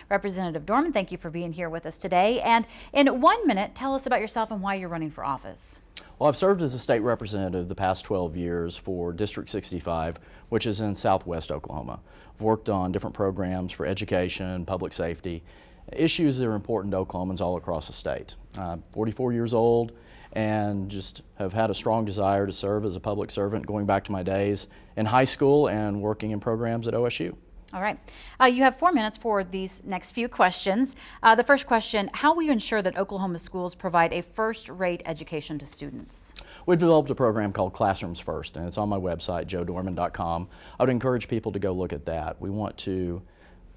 Representative Dorman, thank you for being here with us today. And in 1 minute, tell us about yourself and why you're running for office. Well, I've served as a state representative the past 12 years for District 65, which is in southwest Oklahoma. I've worked on different programs for education, public safety, issues that are important to Oklahomans all across the state. I'm 44 years old and just have had a strong desire to serve as a public servant going back to my days in high school and working in programs at OSU. All right. You have 4 minutes for these next few questions. The first question, how will you ensure that Oklahoma schools provide a first-rate education to students? We've developed a program called Classrooms First, and it's on my website, joedorman.com. I would encourage people to go look at that. We want to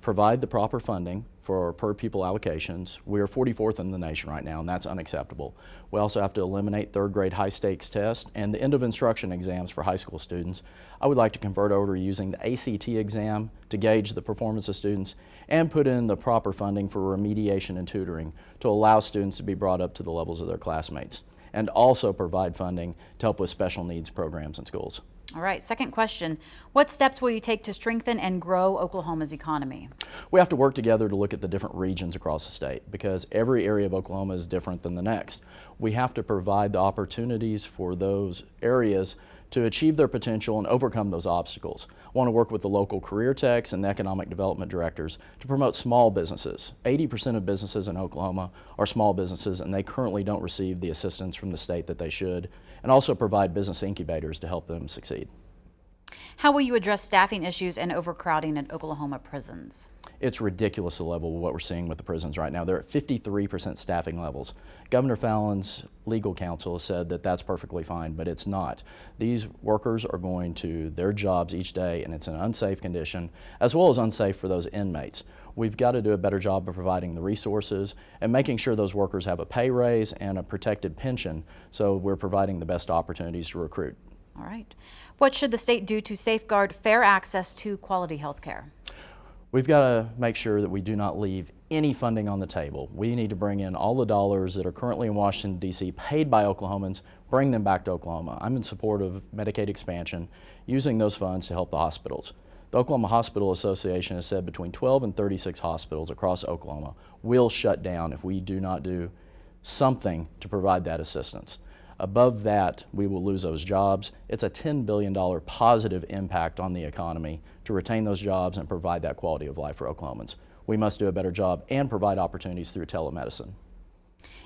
provide the proper funding for per pupil allocations. We are 44th in the nation right now, and that's unacceptable. We also have to eliminate third grade high stakes tests and the end of instruction exams for high school students. I would like to convert over to using the ACT exam to gauge the performance of students and put in the proper funding for remediation and tutoring to allow students to be brought up to the levels of their classmates, and also provide funding to help with special needs programs in schools. All right, second question. What steps will you take to strengthen and grow Oklahoma's economy? We have to work together to look at the different regions across the state because every area of Oklahoma is different than the next. We have to provide the opportunities for those areas to achieve their potential and overcome those obstacles. I want to work with the local career techs and economic development directors to promote small businesses. 80% of businesses in Oklahoma are small businesses, and they currently don't receive the assistance from the state that they should, and also provide business incubators to help them succeed. How will you address staffing issues and overcrowding at Oklahoma prisons? It's ridiculous the level of what we're seeing with the prisons right now. They're at 53% staffing levels. Governor Fallon's legal counsel has said that that's perfectly fine, but it's not. These workers are going to their jobs each day, and it's an unsafe condition, as well as unsafe for those inmates. We've got to do a better job of providing the resources and making sure those workers have a pay raise and a protected pension, so we're providing the best opportunities to recruit. All right. What should the state do to safeguard fair access to quality health care? We've got to make sure that we do not leave any funding on the table. We need to bring in all the dollars that are currently in Washington, D.C., paid by Oklahomans, bring them back to Oklahoma. I'm in support of Medicaid expansion, using those funds to help the hospitals. The Oklahoma Hospital Association has said between 12 and 36 hospitals across Oklahoma will shut down if we do not do something to provide that assistance. Above that, we will lose those jobs. It's a $10 billion positive impact on the economy to retain those jobs and provide that quality of life for Oklahomans. We must do a better job and provide opportunities through telemedicine.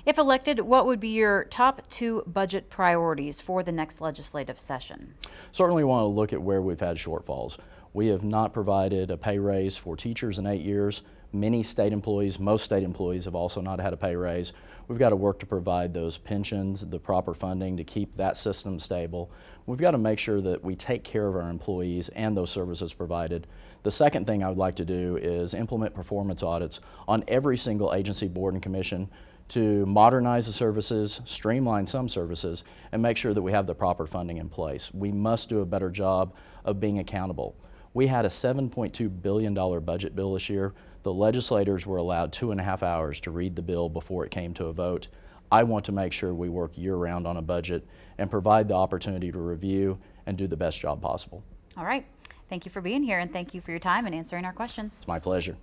If elected, what would be your top 2 budget priorities for the next legislative session? Certainly want to look at where we've had shortfalls. We have not provided a pay raise for teachers in 8 years. Many state employees, most state employees have also not had a pay raise. We've got to work to provide those pensions, the proper funding to keep that system stable. We've got to make sure that we take care of our employees and those services provided. The second thing I would like to do is implement performance audits on every single agency, board, and commission to modernize the services, streamline some services, and make sure that we have the proper funding in place. We must do a better job of being accountable. We had a $7.2 billion budget bill this year. The legislators were allowed 2.5 hours to read the bill before it came to a vote. I want to make sure we work year-round on a budget and provide the opportunity to review and do the best job possible. All right. Thank you for being here, and thank you for your time and answering our questions. It's my pleasure.